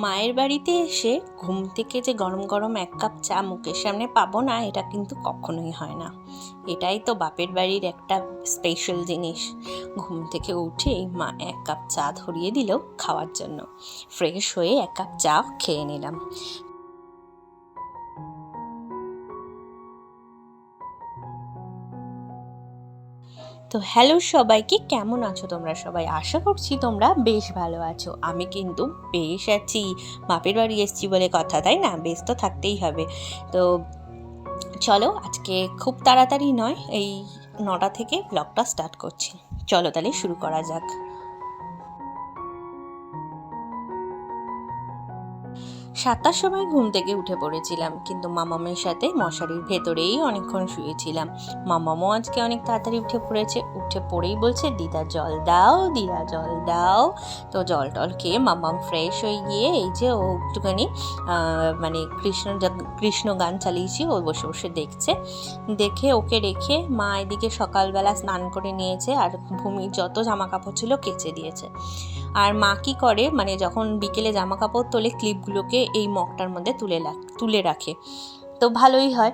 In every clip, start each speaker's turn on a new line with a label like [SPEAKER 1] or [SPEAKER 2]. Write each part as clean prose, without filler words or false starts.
[SPEAKER 1] মায়ের বাড়িতে এসে ঘুম থেকে যে গরম গরম এক কাপ চা মুখের সামনে পাবো না, এটা কিন্তু কখনোই হয় না। এটাই তো বাপের বাড়ির একটা স্পেশাল জিনিস। ঘুম থেকে উঠেই মা এক কাপ চা ধরিয়ে দিল খাওয়ার জন্য। ফ্রেশ হয়ে এক কাপ চা খেয়ে নিলাম। তো হ্যালো সবাইকে, কেমন আছো তোমরা সবাই? আশা করছি তোমরা বেশ ভালো আছো। আমি কিন্তু বেশ আছি। বাপের বাড়ি এসেছি বলে কথা, তাই না? বেশ তো থাকতেই হবে। তো চলো, আজকে খুব তাড়াতাড়ি নয়, এই 9টা থেকে ব্লগটা স্টার্ট করছি। চলো তাহলে শুরু করা যাক। 7টার সময় ঘুম থেকে উঠে পড়েছিলাম, কিন্তু মামামের সাথে মশারির ভেতরেই অনেকক্ষণ শুয়েছিলাম। মামামও আজকে অনেক তাড়াতাড়ি উঠে পড়েছে। উঠে পড়েই বলছে, দিদা জল দাও, দিদা জল দাও। তো জল টল খেয়ে মামাম ফ্রেশ হয়ে গিয়ে এই যে ও একটুখানি মানে কৃষ্ণ গান চালিয়েছি, ও বসে বসে দেখছে। দেখে ওকে রেখে মা এদিকে সকালবেলা স্নান করে নিয়েছে আর ভূমির যত জামা কাপড় ছিল কেচে দিয়েছে। আর মা কী করে, মানে যখন বিকেলে জামা কাপড় তোলে, ক্লিপগুলোকে এই মগটার মধ্যে তুলে রাখে। তো ভালোই হয়।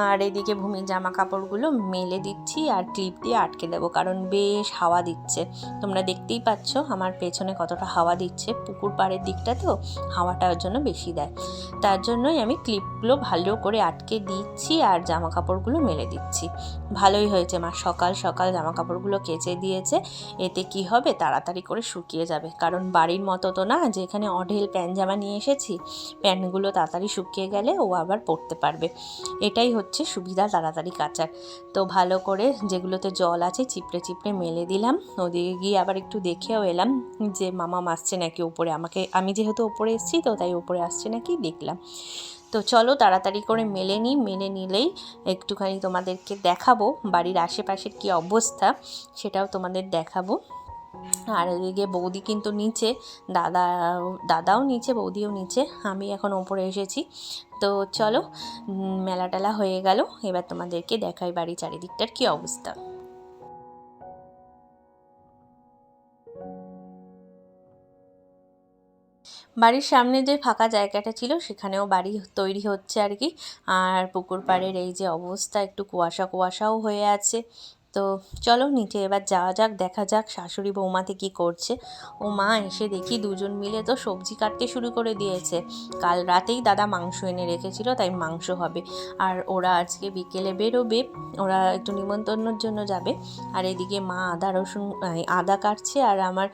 [SPEAKER 1] আর এদিকে ভূমির জামা কাপড়গুলো মেলে দিচ্ছি আর ক্লিপ দিয়ে আটকে দেবো, কারণ বেশ হাওয়া দিচ্ছে। তোমরা দেখতেই পাচ্ছ আমার পেছনে কতটা হাওয়া দিচ্ছে। পুকুর পাড়ের দিকটা তো হাওয়াটার জন্য বেশি দেয়। তার জন্যই আমি ক্লিপগুলো ভালো করে আটকে দিচ্ছি আর জামা কাপড়গুলো মেলে দিচ্ছি। ভালোই হয়েছে, মা সকাল সকাল জামা কাপড়গুলো কেচে দিয়েছে। এতে কি হবে, তাড়াতাড়ি করে শুকিয়ে যাবে। কারণ বাড়ির মতো তো না যে এখানে অঢেল প্যান্ট জামা নিয়ে এসেছি, প্যান্টগুলো তাড়াতাড়ি শুকিয়ে গেলে ও আবার পরতে পারবে। এটাই হচ্ছে সুবিধা তাড়াতাড়ি কাচার। তো ভালো করে যেগুলোতে জল আছে চিপড়ে চিপড়ে মেলে দিলাম। ওদিকে গিয়ে আবার একটু দেখেও এলাম যে মামা আসছে নাকি ওপরে। আমি যেহেতু ওপরে এসেছি তো তাই ওপরে আসছে নাকি দেখলাম। তো চলো তাড়াতাড়ি করে মেলে নিলেই একটুখানি তোমাদেরকে দেখাবো বাড়ির আশেপাশের কী অবস্থা, সেটাও তোমাদের দেখাবো। আর এদিকে বৌদি কিন্তু নিচে, দাদাও নিচে, বৌদিও নিচে, আমি এখন ওপরে এসেছি। তো চলো, মেলা টেলা হয়ে গেল, এবার তোমাদেরকে দেখাই বাড়ি চারিদিকটার কী অবস্থা। বাড়ির সামনে যে ফাঁকা জায়গাটা ছিল সেখানেও বাড়ি তৈরি হচ্ছে আর কি। আর পুকুর পাড়ের এই যে অবস্থা, একটু কুয়াশা কুয়াশাও হয়ে আছে। তো চলো নিচে এবার যাওয়া যাক, দেখা যাক শাশুড়ি বৌমাতে কি করছে। ও মা এসে দেখি দুজন মিলে তো সবজি কাটতে শুরু করে দিয়েছে। কাল রাতেই দাদা মাংস এনে রেখেছিল, তাই মাংস হবে। আর ওরা আজকে বিকেলে বেরোবে, ওরা একটু নিমন্ত্রণের জন্য যাবে। আর এদিকে মা আদা কাটছে, আর আমার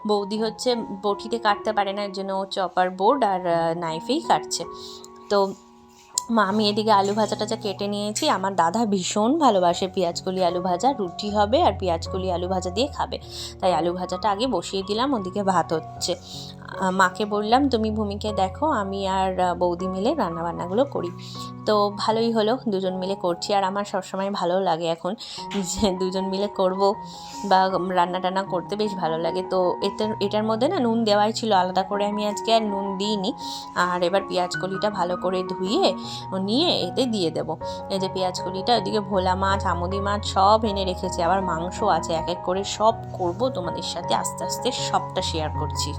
[SPEAKER 1] বৌদি হচ্ছে বটিতে কাটতে পারে না, এর জন্য ও চপার বোর্ড আর নাইফেই কাটছে। তো আমি এদিকে আলু ভাজাটা কেটে নিয়েছি। আমার দাদা ভীষণ ভালোবাসে পেঁয়াজকলি আলু ভাজা, রুটি হবে আর পেঁয়াজকলি আলু ভাজা দিয়ে খাবে। তাই আলু ভাজাটা আগে বসিয়ে দিলাম, ওদিকে ভাত হচ্ছে। মাকে বললাম তুমি ভূমিকে দেখো, আমি আর বৌদি মিলে রান্নাবান্নাগুলো করি। তো ভালোই হলো, দুজন মিলে করছি। আর আমার সবসময় ভালো লাগে এখন যে দুজন মিলে করব বা রান্না টান্না করতে বেশ ভালো লাগে। তো এটার মধ্যে না নুন দেওয়াই ছিল, আলাদা করে আমি আজকে আর নুন দিইনি। আর এবার পেঁয়াজকলিটা ভালো করে ধুয়ে নিয়ে এতে দিয়ে দেবো। এই যে পেঁয়াজকলিটা, ওইদিকে ভোলা মাছ, আমুদি মাছ সব এনে রেখেছি, আবার মাংস আছে। এক এক করে সব করব তোমাদের সাথে, আস্তে আস্তে সবটা শেয়ার করছি।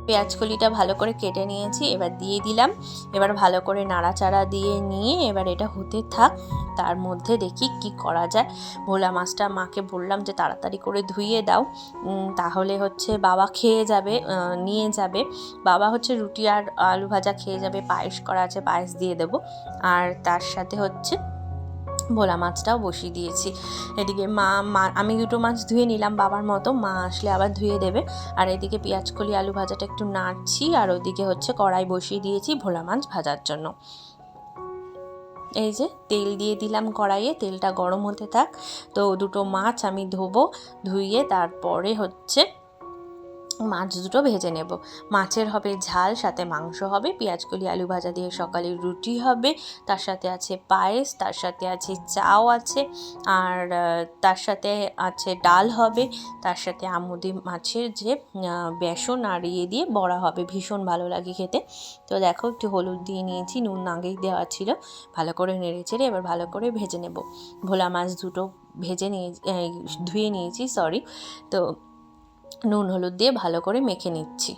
[SPEAKER 1] পেঁয়াজকলিটা ভালো করে কেটে নিয়েছি, এবার দিয়ে দিলাম। এবার ভালো করে নাড়াচাড়া দিয়ে নিয়ে এবার এটা হতে থাক। তার মধ্যে দেখি কি করা যায়। ভোলা মাছটা মাকে বললাম যে তাড়াতাড়ি করে ধুইয়ে দাও, তাহলে হচ্ছে বাবা খেয়ে যাবে, নিয়ে যাবে। বাবা হচ্ছে রুটি আর আলু ভাজা খেয়ে যাবে, পায়েস করা আছে পায়েস দিয়ে দেবো। আর তার সাথে হচ্ছে ভোলা মাছটাও বসিয়ে দিয়েছি। এদিকে আমি দুটো মাছ ধুয়ে নিলাম বাবার মতো, মা আসলে আবার ধুয়ে দেবে। আর এদিকে পেঁয়াজকলি আলু ভাজাটা একটু নাড়ছি, আর ওইদিকে হচ্ছে কড়াই বসিয়ে দিয়েছি ভোলা মাছ ভাজার জন্য। এই যে তেল দিয়ে দিলাম কড়াইয়ে, তেলটা গরম হতে থাক। তো দুটো মাছ আমি ধুয়ে তারপরে হচ্ছে মাছ দুটো ভেজে নেব। মাছের হবে ঝাল, সাথে মাংস হবে, পেঁয়াজকলি আলু ভাজা দিয়ে সকালে রুটি হবে, তার সাথে আছে পায়েস, তার সাথে আছে চাও আছে, আর তার সাথে আছে ডাল হবে, তার সাথে আমুদি মাছের যে বেসন আর ইয়ে দিয়ে বড়া হবে, ভীষণ ভালো লাগে খেতে। তো দেখো একটু হলুদ দিয়ে নিয়েছি, নুন আগেই দেওয়া ছিল, ভালো করে নেড়ে চেড়ে এবার ভালো করে ভেজে নেব। ভোলা মাছ দুটো ভেজে নিয়ে ধুয়ে নিয়েছি, সরি। তো নুন হলুদ দিয়ে ভালো করে মেখে নিচ্ছি।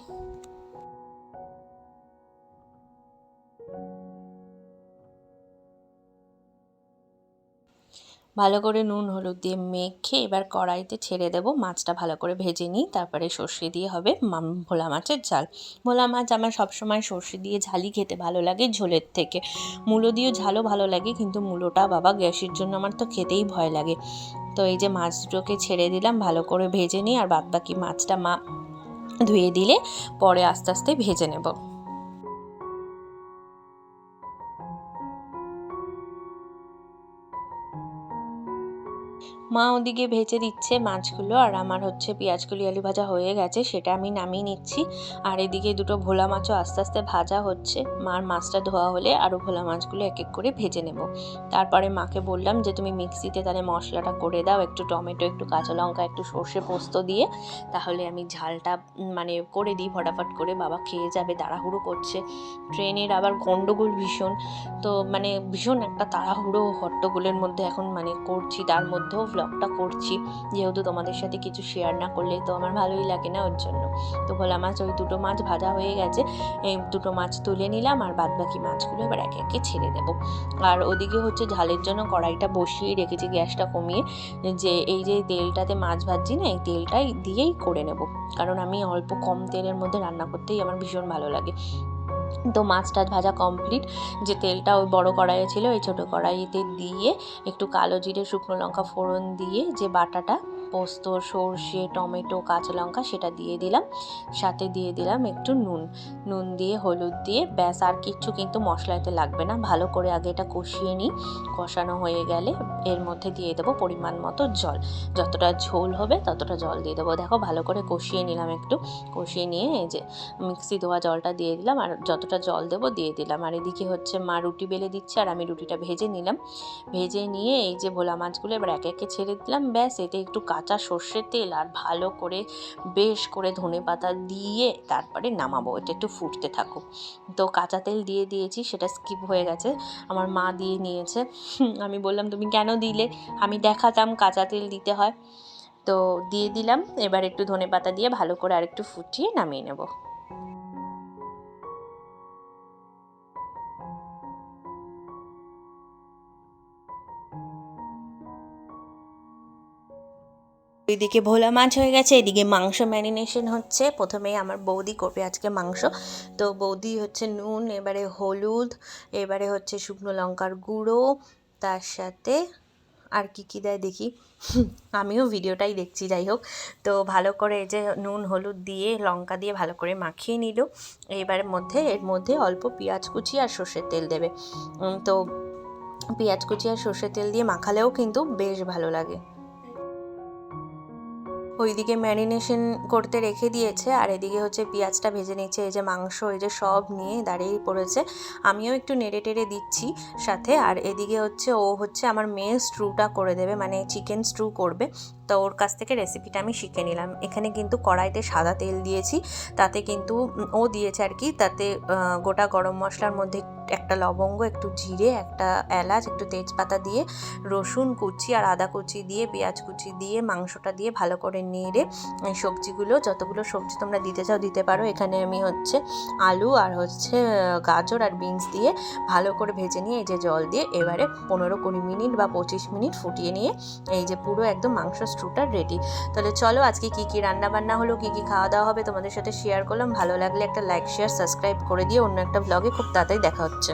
[SPEAKER 1] ভালো করে নুন হলুদ দিয়ে মেখে এবার কড়াইতে ছেড়ে দেব। মাছটা ভালো করে ভেজে নিই, তারপরে সর্ষে দিয়ে হবে ভোলা মাছের ঝাল। ভোলা মাছ আমার সবসময় সর্ষে দিয়ে ঝালই খেতে ভালো লাগে ঝোলের থেকে। মূলো দিয়েও ঝালও ভালো লাগে, কিন্তু মূলোটা বাবা গ্যাসের জন্য আমার তো খেতেই ভয় লাগে। তো এই যে মাছ দুটোকে ছেড়ে দিলাম, ভালো করে ভেজে নিই, আর বাদবাকি মাছটা মা ধুয়ে দিলে পরে আস্তে আস্তে ভেজে নেব। মা ওদিকে ভেজে দিচ্ছে মাছগুলো, আর আমার হচ্ছে পেঁয়াজকলি আলু ভাজা হয়ে গেছে, সেটা আমি নামিয়ে নিচ্ছি। আর এদিকে দুটো ভোলা মাছও আস্তে আস্তে ভাজা হচ্ছে। মার মাছটা ধোয়া হলে আরও ভোলা মাছগুলো এক এক করে ভেজে নেব। তারপরে মাকে বললাম যে তুমি মিক্সিতে তাহলে মশলাটা করে দাও, একটু টমেটো, একটু কাঁচা লঙ্কা, একটু সর্ষে পোস্ত দিয়ে, তাহলে আমি ঝালটা মানে করে দিই ফটাফট করে। বাবা খেয়ে যাবে, তাড়াহুড়ো করছে, ট্রেনের আবার গন্ডগোল ভীষণ। তো মানে ভীষণ একটা তাড়াহুড়ো হট্টগোলের মধ্যে এখন মানে করছি, তার মধ্যেও ব্লগটা করছি, যেহেতু তোমাদের সাথে কিছু শেয়ার না করলে তো আমার ভালোই লাগে না, ওর জন্য। তো ভোলা মাছ, ওই দুটো মাছ ভাজা হয়ে গেছে, এই দুটো মাছ তুলে নিলাম, আর বাদবাকি মাছগুলো এবার একে একে ছেড়ে দেব। আর ওদিকে হচ্ছে ঝালের জন্য কড়াইটা বসিয়ে রেখেছি, গ্যাসটা কমিয়ে, যে এই যে তেলটাতে মাছ ভাজছি না, এই তেলটাই দিয়েই করে নেব, কারণ আমি অল্প কম তেলের মধ্যে রান্না করতেই আমার ভীষণ ভালো লাগে। তো মাছটা ভাজা কমপ্লিট, যে তেলটা ওই বড় কড়াইয়ে ছিল এই ছোটো কড়াইতে দিয়ে একটু কালো জিরে শুকনো লঙ্কা ফোড়ন দিয়ে যে বাটাটা পোস্ত, সর্ষে, টমেটো, কাঁচা লঙ্কা সেটা দিয়ে দিলাম, সাথে দিয়ে দিলাম একটু নুন দিয়ে হলুদ দিয়ে, ব্যাস আর কিচ্ছু কিন্তু মশলাতে লাগবে না। ভালো করে আগে এটা কষিয়ে নিই, কষানো হয়ে গেলে এর মধ্যে দিয়ে দেবো পরিমাণ মতো জল, যতটা ঝোল হবে ততটা জল দিয়ে দেবো। দেখো ভালো করে কষিয়ে নিলাম, একটু কষিয়ে নিয়ে এই যে মিক্সি ধোয়া জলটা দিয়ে দিলাম, আর যতটা জল দেবো দিয়ে দিলাম। আর এদিকে হচ্ছে মা রুটি বেলে দিচ্ছে, আর আমি রুটিটা ভেজে নিলাম। ভেজে নিয়ে এই যে ভোলা মাছগুলো এবার একে একে ছেড়ে দিলাম, ব্যাস। এতে একটু কাঁচা সর্ষের তেল আর ভালো করে বেশ করে ধনেপাতা দিয়ে তারপরে নামাবো, এটা একটু ফুটতে থাকুক। তো কাঁচা তেল দিয়ে দিয়েছি, সেটা স্কিপ হয়ে গেছে, আমার মা দিয়ে নিয়েছে। আমি বললাম তুমি কেন দিলে, আমি দেখাতাম কাঁচা তেল দিতে হয়। তো দিয়ে দিলাম, এবার একটু ধনেপাতা দিয়ে ভালো করে আরেকটু ফুটিয়ে নামিয়ে নেব। এদিকে ভোলা মাছ হয়ে গেছে, এদিকে মাংস ম্যারিনেশন হচ্ছে। প্রথমেই আমার বৌদি করবে আজকে মাংস। তো বৌদি হচ্ছে নুন, এবারে হলুদ, এবারে হচ্ছে শুকনো লঙ্কার গুঁড়ো, তার সাথে আর কি দেয় দেখি, আমিও ভিডিওটাই দেখছি, যাই হোক। তো ভালো করে এই যে নুন হলুদ দিয়ে লঙ্কা দিয়ে ভালো করে মাখিয়ে নিল। এর মধ্যে অল্প পেঁয়াজ কুচি আর সর্ষের তেল দেবে। তো পেঁয়াজ কুচি আর সর্ষের তেল দিয়ে মাখালেও কিন্তু বেশ ভালো লাগে। ওইদিকে ম্যারিনেশন করতে রেখে দিয়েছে, আর এদিকে হচ্ছে পেঁয়াজটা ভেজে নিচ্ছে। এই যে মাংস এই যে সব নিয়ে দাঁড়িয়ে পড়েছে, আমিও একটু নেড়ে টেড়ে দিচ্ছি সাথে। আর এদিকে হচ্ছে ও হচ্ছে আমার মেয়ে স্ট্রুটা করে দেবে, মানে চিকেন স্ট্রু করবে। তো ওর কাছ থেকে রেসিপিটা আমি শিখে নিলাম। এখানে কিন্তু কড়াইতে সাদা তেল দিয়েছি, তাতে কিন্তু ও দিয়েছে আর কি, তাতে গোটা গরম মশলার মধ্যে একটা লবঙ্গ, একটু জিরে, একটা এলাচ, একটু তেজপাতা দিয়ে, রসুন কুচি আর আদা কুচি দিয়ে, পেঁয়াজ কুচি দিয়ে, মাংসটা দিয়ে ভালো করে নেড়ে সবজিগুলো, যতগুলো সবজি তোমরা দিতে চাও দিতে পারো। এখানে আমি হচ্ছে আলু আর হচ্ছে গাজর আর বিনস দিয়ে ভালো করে ভেজে নিয়ে এই যে জল দিয়ে এবারে 15-20 মিনিট বা 25 মিনিট ফুটিয়ে নিয়ে এই যে পুরো একদম মাংস স্টুটা রেডি। তাহলে চলো আজকে কী রান্না বান্না হলো, কী খাওয়া দাওয়া হবে তোমাদের সাথে শেয়ার করলাম। ভালো লাগলে একটা লাইক শেয়ার সাবস্ক্রাইব করে দিয়ে অন্য একটা ব্লগে খুব তাড়াতাড়ি দেখা হচ্ছে।